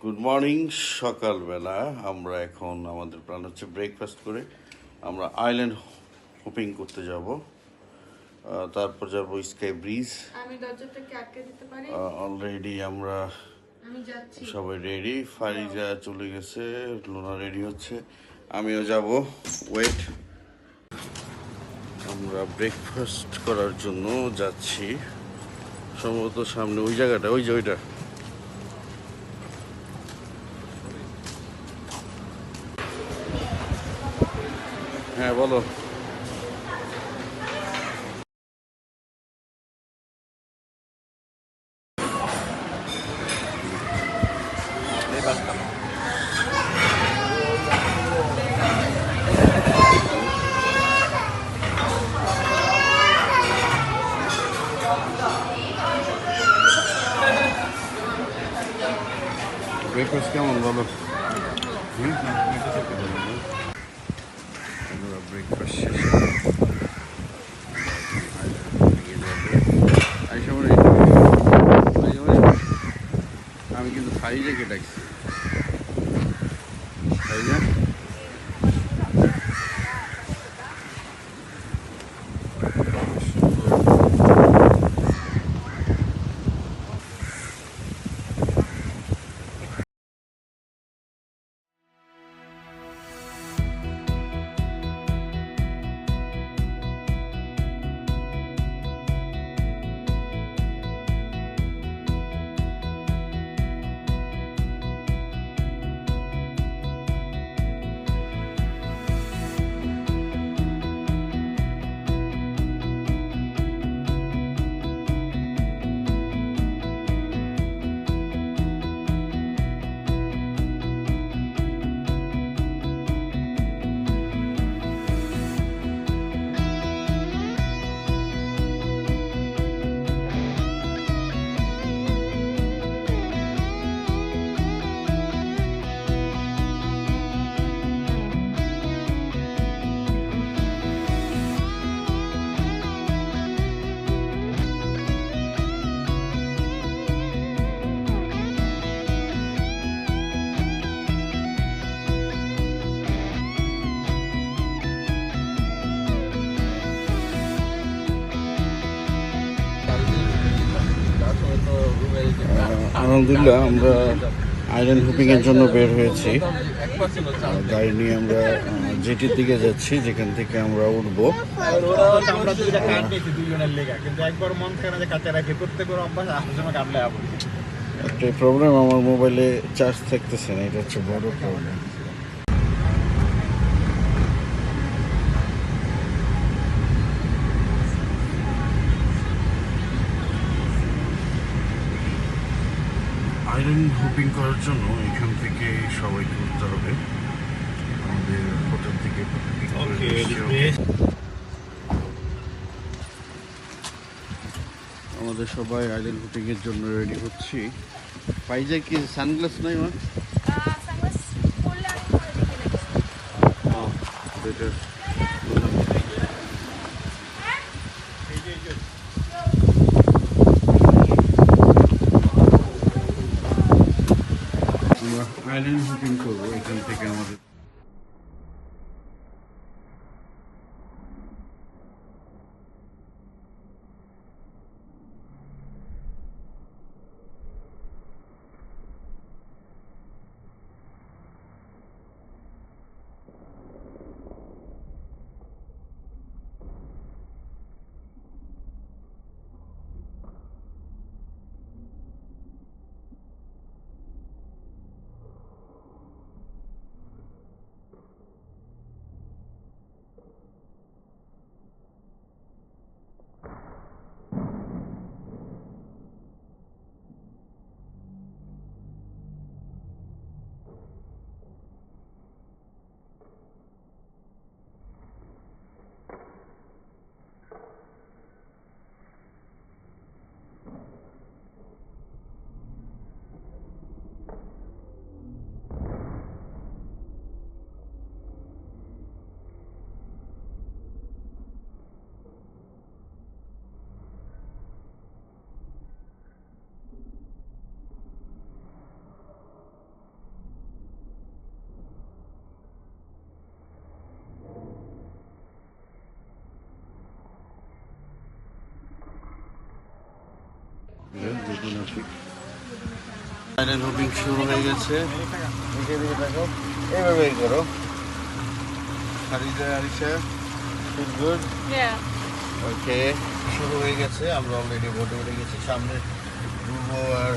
Good morning. সকালবেলা আমরা এখন আমাদের প্ল্যান হচ্ছে ব্রেকফাস্ট করে আমরা আইল্যান্ড হোপিং করতে যাব। তারপর যাব স্কাই ব্রিজ। আমি দরজাটাকে আটকে দিতে পারি? অলরেডি আমরা আমি যাচ্ছি। সবাই রেডি। ফারিজা চলে গেছে, লুনা রেডি হচ্ছে, আমিও যাব। ওয়েট, আমরা ব্রেকফাস্ট করার জন্য যাচ্ছি। সম্ভবত সামনে ওই জায়গাটা, ওই যে ওইটা। হ্যাঁ বলো। ব্রেকফাস্ট কেমন বলো? আমরা ব্রেকফাস্ট শেষে আমি কিন্তু ফাইজাকে ডাকছি। ফাইজা, আলহামদুলিল্লাহ আমরা আইল্যান্ড হোপিংয়ের জন্য বের হয়েছি। গাড়ি নিয়ে আমরা জেটির দিকে যাচ্ছি, যেখান থেকে আমরা উঠবো। একটা প্রবলেম, আমার মোবাইলে চার্জ থাকতেছে না, এটা হচ্ছে বড় প্রবলেম। আইল্যান্ড হোপিং করার জন্য এখান থেকে সবাইকে উঠতে হবে আমাদের হোটেল থেকে। আমাদের সবাই আইল্যান্ড হোপিং এর জন্য রেডি হচ্ছি। পাইজা কি সানগ্লাস নাই মা? বেটার। আমরা আইল্যান্ড হোপিং করবো এখান থেকে আমাদের। আইল্যান্ড হপিং শুরু হয়ে গেছে। দিকে দিকে থাকো, এইভাবে এই করো। Kharija Arisha, feel good? ওকে, শুরু হয়ে গেছে। আমরা অলরেডি বোটে উঠে গেছি। সামনে ডুবো আর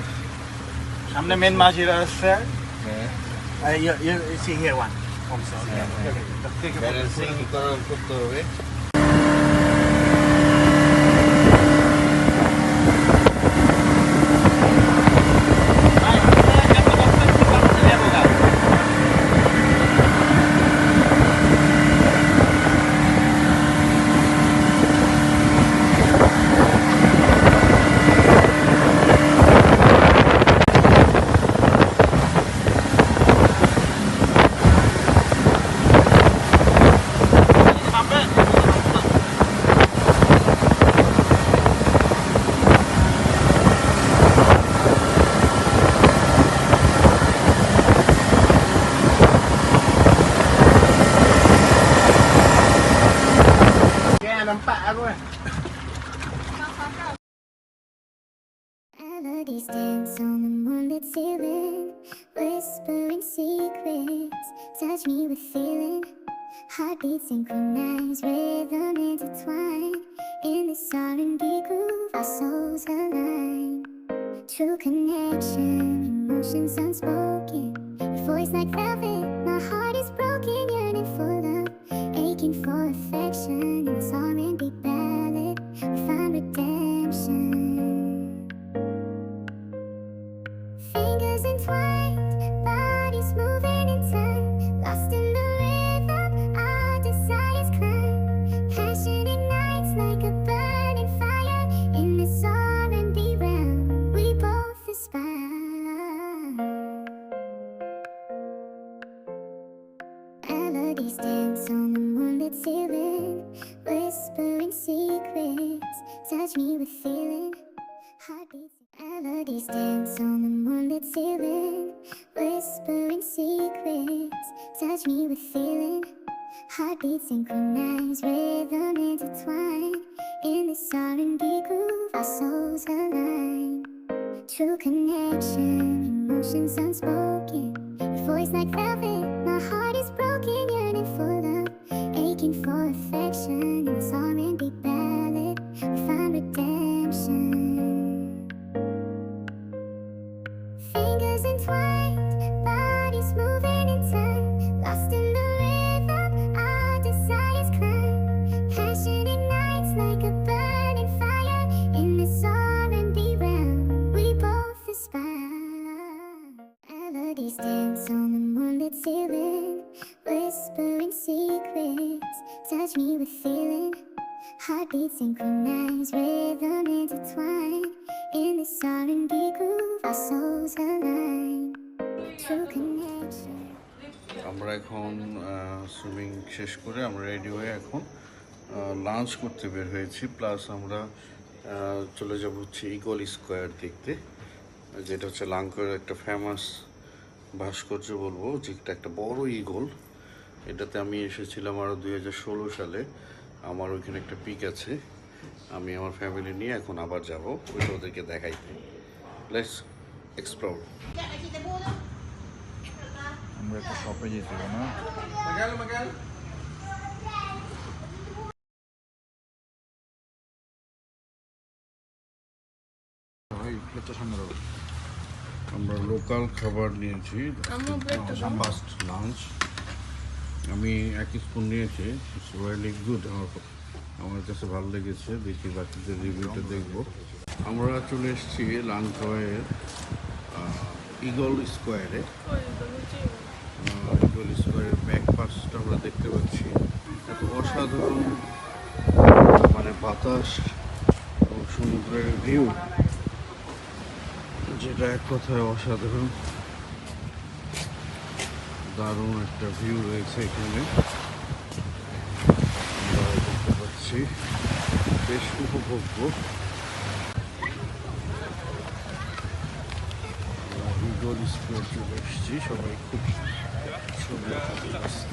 সামনে মেন মাঝিরা আছে। হ্যাঁ You see here one also. Balancing করতে হবে। Melodies dance on the moonlit ceiling, whispering secrets, touch me with feeling. Heartbeats synchronize, rhythm intertwine. In this R&B groove, our souls align. True connection, emotions unspoken. Your voice like velvet, my heart is broken, yearning for love, aching for affection. In this R&B ballad, we find redemption. Fingers entwined, bodies moving in time, lost in the rhythm, our desires climb. Passion ignites like a burning fire. In this R&B realm, we both aspire. Melodies dance on the moonlit ceiling, whispering secrets, touch me with feeling. Heartbeats. Melodies dance on the moonlit ceiling, whispering secrets, touch me with feeling. Heartbeats synchronize, rhythm intertwine. In this R&B groove, our souls align. True connection, emotions unspoken. Your voice like velvet, my heart is broken, yearning for love, aching for affection. In this R&B ballad, we find redemption. Fingers entwined, bodies moving in time, lost in the rhythm, our desires climb. Passion ignites like a burning fire. In this R&B realm, we both aspire. Melodies dance on the moonlit ceiling, whispering secrets, touch me with feeling. Heartbeats synchronize, rhythm intertwine. In this R&B groove, our souls align. True connection. আমরা এখন swimming শেষ করে আমরা ready হয়ে এখন lunch করতে বের হয়েছি। প্লাস আমরা চলে যাব হচ্ছে ইগল স্কোয়ার দেখতে, যেটা হচ্ছে লাঙ্কার একটা ফেমাস ভাস্কর্য বলবো, যেটা একটা বড় ইগল। এটাতে আমি এসেছিলাম আরও 2016 সালে। আমার ওইখানে একটা পিক আছে। আমি আমার ফ্যামিলি নিয়ে এখন আবার যাব, ওইটা ওদেরকে দেখাইতে। Let's explore. আমরা একটা শপে যেতে না। আমরা লোকাল খাবার নিয়েছি, ফার্স্ট লাঞ্চ। আমি এক স্পুন নিয়েছি, ইটস রিয়েলি গুড। আমার কাছে ভালো লেগেছে, দেখি বাকিদের রিভিউটা দেখবো। আমরা চলে এসেছি লাংকয়ের ইগল স্কোয়ারে। ইগল স্কোয়ারের ব্যাক পাশটা আমরা দেখতে পাচ্ছি, এত অসাধারণ মানে বাতাস এবং সমুদ্রের ভিউ, যেটা এক কথায় অসাধারণ। দারুণ একটা ভিউ রয়েছে এখানে, আমরা দেখতে পাচ্ছি, বেশ উপভোগ্য। ইগল স্কোয়ার চলে এসেছি, সবাই খুব ছবি আঁকাতে ব্যস্ত।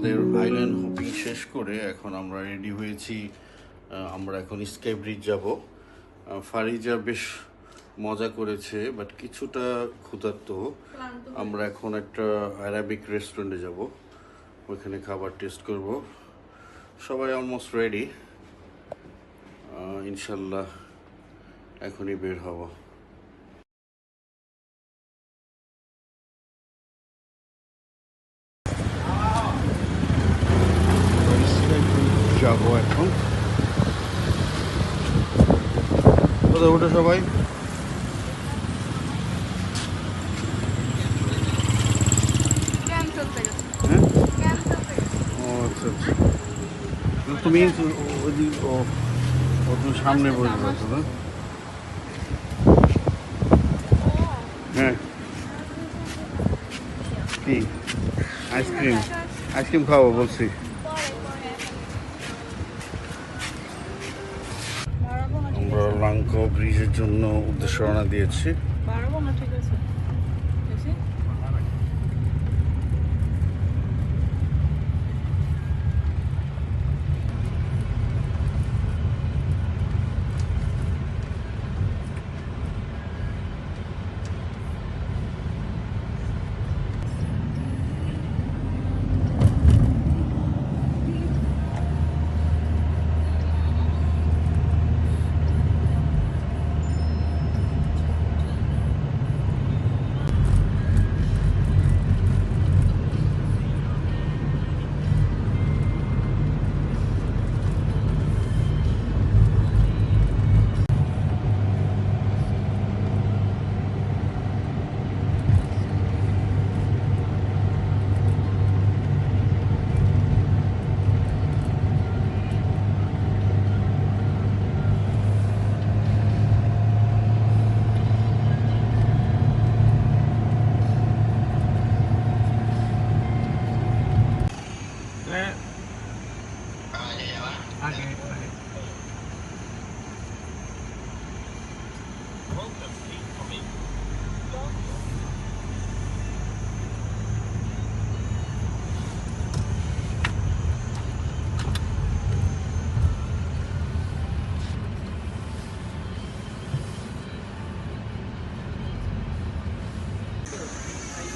আমাদের আইল্যান্ড হপিং শেষ করে এখন আমরা রেডি হয়েছি। আমরা এখন স্কাই ব্রিজ যাব। ফারিজা বেশ মজা করেছে, বাট কিছুটা ক্ষুধার্ত। আমরা এখন একটা অ্যারাবিক রেস্টুরেন্টে যাব, ওইখানে খাবার টেস্ট করব। সবাই অলমোস্ট রেডি, ইনশাল্লাহ এখনই বের হব। যাবো এখন, কোথায় ওঠে সবাই? হ্যাঁ, ও আচ্ছা আচ্ছা। তুমি ওইদিক ও তুমি সামনে বসে আছো না? হ্যাঁ, কি আইসক্রিম? আইসক্রিম খাওয়াবো বলছি। আমরা লাংকো ব্রিজের জন্য উদ্দেশ্য রওনা দিয়েছি।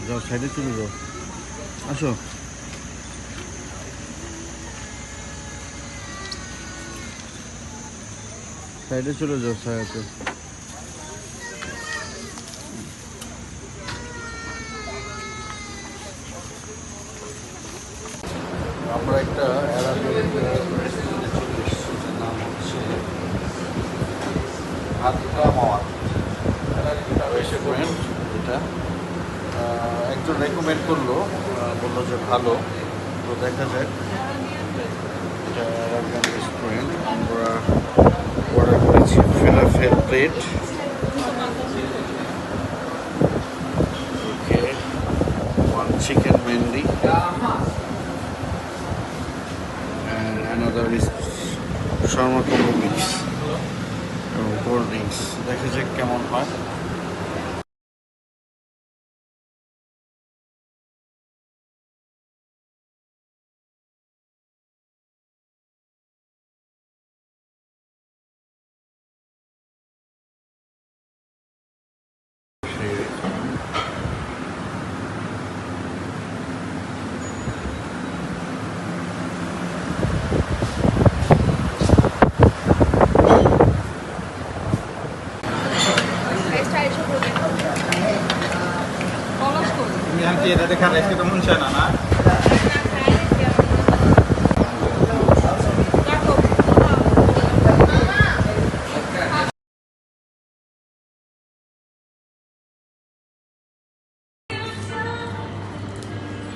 যাও, সাইডে চলে যাও, আসো। সাইডে চলে যাও, ছায়াতে। আমরা একটা অ্যারাবিক রেস্টুরেন্টে চলে এসেছি, যার নাম হচ্ছে হাতকা মাওয়াত রেস্টুরেন্ট। এটা একজন রেকমেন্ড করলো, বললো যে ভালো, তো দেখা যাক। এটা অ্যারাবিয়ান রেস্টুরেন্ট। আমরা অর্ডার করেছি ফেলাফেল প্লেট, ওকে, 1 chicken মেন্ডি, and another is shawarma combo mix এবং কোল্ড ড্রিঙ্কস। দেখা যাক কেমন হয়। Yang kita dekat resto temun sana na.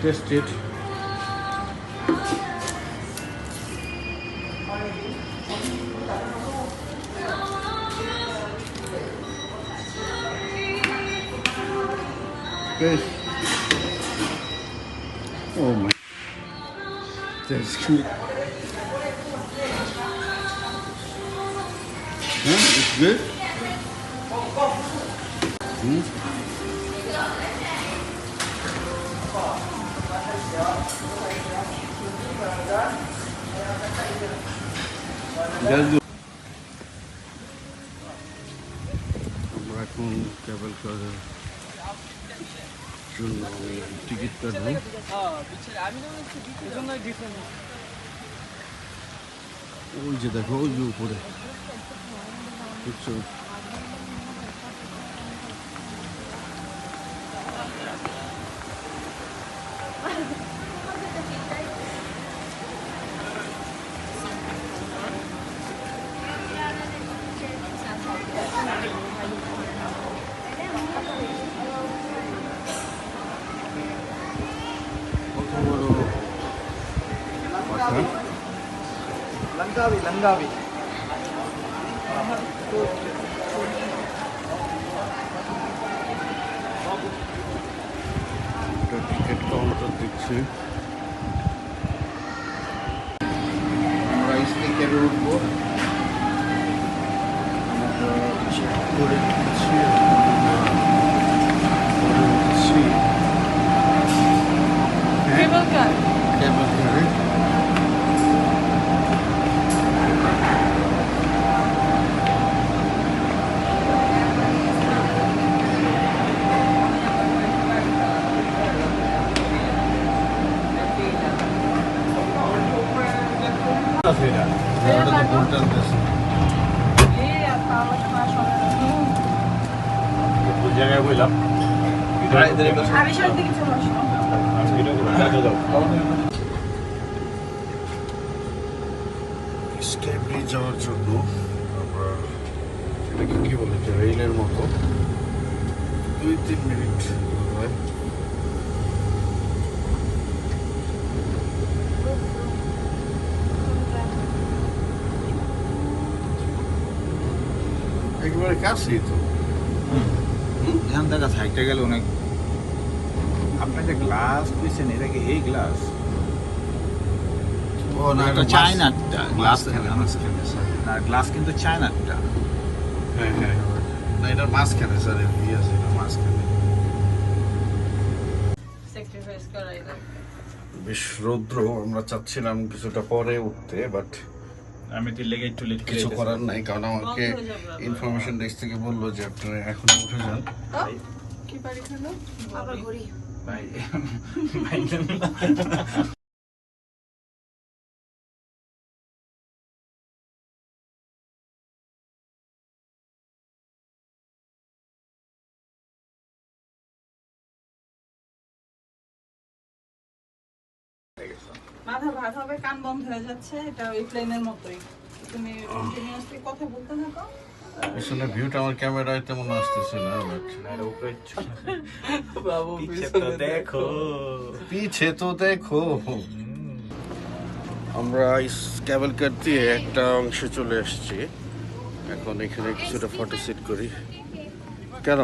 Taste it. Good. Oh my. That's good. Huh? It's good? Hmm? আমরা এখন travel করার জন্য টিকিট কাটবো। ওই যে দেখো, ওই যে উপরে বুঝছো, কত বড় পাখা। Langkawi. একটা টিকিট কাউন্টার দিচ্ছে। আমরা স্পিকারে উঠবো, আমরা চেক করে দিচ্ছি। কেবল কার কেবল কারে ওটা তো ভুলটা দিচ্ছে। জায়গায় বললাম আরিশার দিকে চলে আসো। স্কাই ব্রিজ যাওয়ার জন্য আমরা এটাকে কি বলে, যে রেলের মতো 2-3 মিনিট হয়। একেবারে কাছেই তো। এখান থেকে সাইডে গেলে অনেক। আপনার যে গ্লাস দিয়েছেন, এটা কি এই গ্লাস? ও না, এটা চায়নাটা গ্লাস। মাঝখানে। না, গ্লাস কিন্তু চায়নাটা। হ্যাঁ হ্যাঁ, না এটা মাঝখানে স্যার, আছে এটা মাঝখানে। স্যাক্রিফাইস করাই লাগবে। বেশ রৌদ্র, আমরা চাচ্ছিলাম কিছুটা পরে উঠতে, বাট আমি তো লেগে একটু লেট কিছু করার নাই, কারণ আমাকে বন্ধ হয়ে যাবে আবার। ইনফরমেশন ডেস্ক থেকে বললো যে আপনারা এখন উঠে যান। কি বাড়ি খেলো? আবার ঘুরি। ভাই মাথা ভার হবে, কান বন্ধ হয়ে যাচ্ছে, এটা ওই প্লেনের মতোই। তুমি কন্টিনিউয়াসলি কথা বলতে থাকো। পিছনে ভিউটা আমার ক্যামেরায় তেমন আসতেছে না, বাট বাবু দেখো। পিছে তো দেখো। আমরা ক্যাবেল কার দিয়ে একটা অংশে চলে আসছি, এখন এখানে কিছুটা ফটো সেট করি। কেন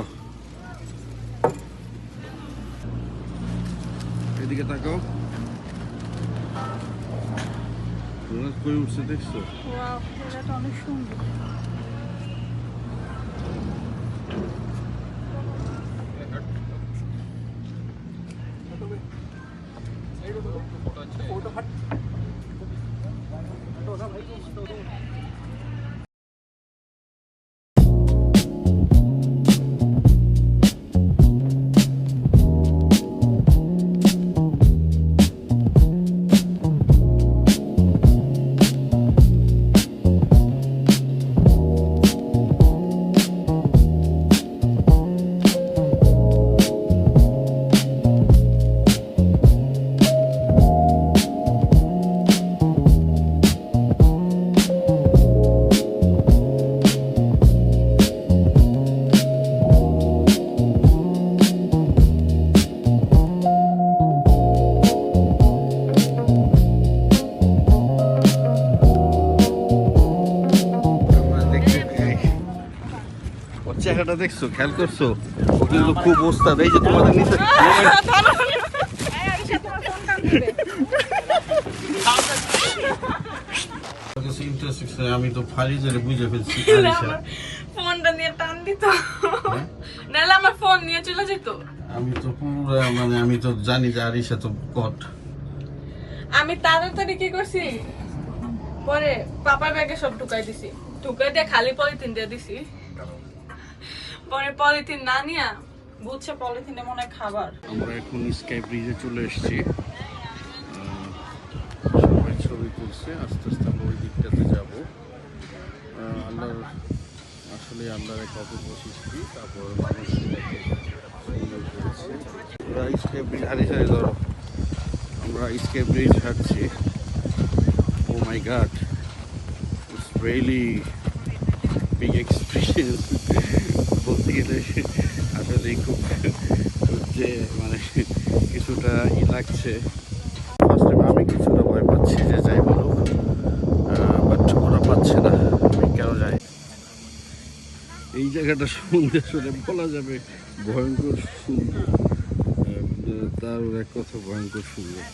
এদিকে তাকাও, কই উঠছে দেখছো? ওয়াও, এটা অনেক সুন্দর। চেহারাটা দেখছো, খেয়াল করছো? ও কিন্তু খুব ওস্তাদ, এই যে তোমাদের নিচে আমি তো ফারিজের বুঝে ফেলছি। ফোনটা নিয়ে টান দিত, নাহলে আমার ফোন নিয়ে চলে যেত। আমি তো পুরো মানে আমি তো জানি যে আরিশা তো কট। আমি তাড়াতাড়ি কি করছি, পরে পাপার ব্যাগে সব ঢুকাই দিছি, ঢুকাই দিয়ে খালি পলিথিন দিয়ে দিছি। পরে পলিথিন না নিয়া বুঝছে পলিথিনে মনে হয় খাবার। আমরা এখন স্কাই ব্রিজে চলে এসেছি, সবাই ছবি তুলছে, আস্তে আস্তে আমরা ওই দিকটাতে যাবো। আল্লাহর আসলে আল্লাহর এক অপূর্ব সৃষ্টি, তারপর মানুষ সেটাকে সুন্দর করেছে। আমরা স্কাই ব্রিজ ধরো, আমরা স্কাই ব্রিজ হাঁটছি। Oh my God, it's really big experience বলতে গেলে। আসলে খুব যে মানে কিছুটা লাগছে। ফার্স্ট টাইম আমি কিছুটা ভয় পাচ্ছি যে যাই বলুক, বাট ওরা পাচ্ছে না, আমি কেন যাই। এই জায়গাটা সম্বন্ধে আসলে বলা যাবে ভয়ঙ্কর সুন্দর, তার এক কথা ভয়ঙ্কর সুন্দর।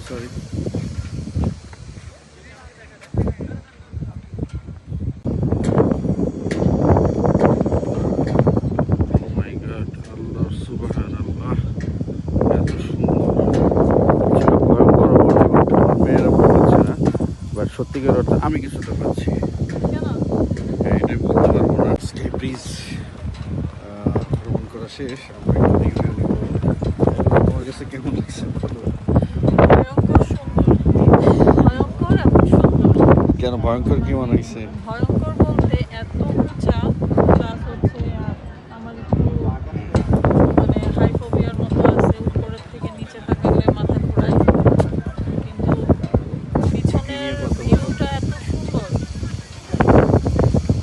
সরি সত্যিকার অর্থে আমি কিছুটা পাচ্ছি, এটাই বলতে পারবো না। স্কাই ব্রিজ ভ্রমণ করা শেষ, আমরা একটু রিভিউ নিব। তোমার কাছে কেমন লাগছে বলো? ভয়ঙ্কর সুন্দর, ভয়ঙ্কর এবং সুন্দর। কেন ভয়ঙ্কর কি মনে হয়েছে? ভয়ঙ্কর বলতে এত উঁচা, প্লাস হচ্ছে আমার একটু মানে হাইফোবিয়ার মতো আছে, উপরের থেকে নিচে তাকালে মাথা ঘোরায়, কিন্তু পিছনের ভিউটা এত সুন্দর,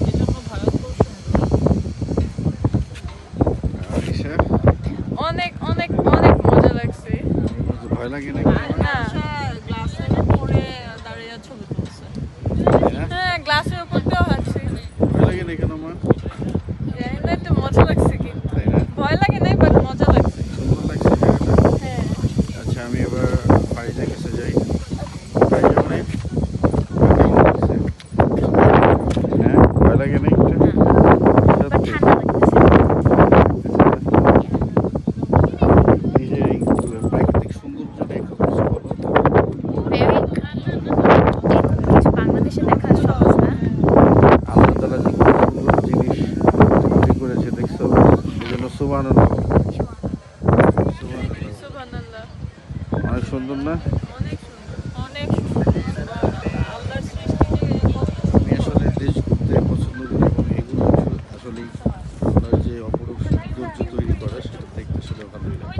এজন্য ভয়ঙ্কর সুন্দর। অনেক অনেক অনেক মজা লাগছে। ভয় লাগে নাকি? না, গ্লাসের উপরে দাঁড়িয়ে ছবি তুলছে। হ্যাঁ, গ্লাসের উপর দিয়েও হাঁটছি। ভয় লাগে না কেন মা? জানি না, একটু মজা লাগছে কিন্তু। তাই না? ভয় লাগে নাই, বাট মজা লাগছে। সুন্দর লাগছে জায়গাটা। হ্যাঁ। আচ্ছা, আমি এবার ফাইজের কাছে যাই। ফাইজ অনেক ভয় লাগছে। হ্যাঁ, ভয় লাগে না একটু? সত্যি? এই যে এই প্রাকৃতিক সৌন্দর্য নিয়ে একটু কিছু বলো তো। বাংলাদেশে দেখা সহজ না। আল্লাহ তাআলা যে কত সুন্দর জিনিস তৈরি করেছে দেখছো, এই জন্য সুবহানাল্লাহ। সুবহানাল্লাহ। অনেক সুন্দর না? অনেক সুন্দর, অনেক সুন্দর। আল্লাহর সৃষ্টি যে কত আমি আসলে দেশ ঘুরতে পছন্দ করি, এবং এগুলো আসলে আল্লাহর যে অপরূপ সৌন্দর্য তৈরি করে সেটা দেখতে আসলে ভালোই লাগে।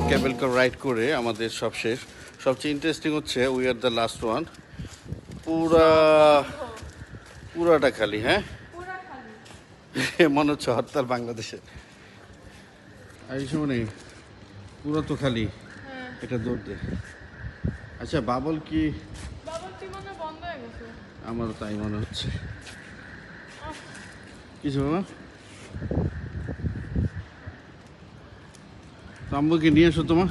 কেবল কার রাইড করে আমাদের সব শেষ। সবচেয়ে ইন্টারেস্টিং হচ্ছে we are the last one. পুরাটা খালি, হ্যাঁ? পুরা খালি। মনে হচ্ছে হরতাল বাংলাদেশে। এই সময় নেই, পুরো তো খালি। হ্যাঁ, এটা দৌড় দে। আচ্ছা, বাবল কি? বাবার টি মনে হয় বন্ধ হয়ে গেছে। আমারও তাই মনে হচ্ছে। কিছু বাবা, তো আম্মুকে নিয়ে এসো তোমার।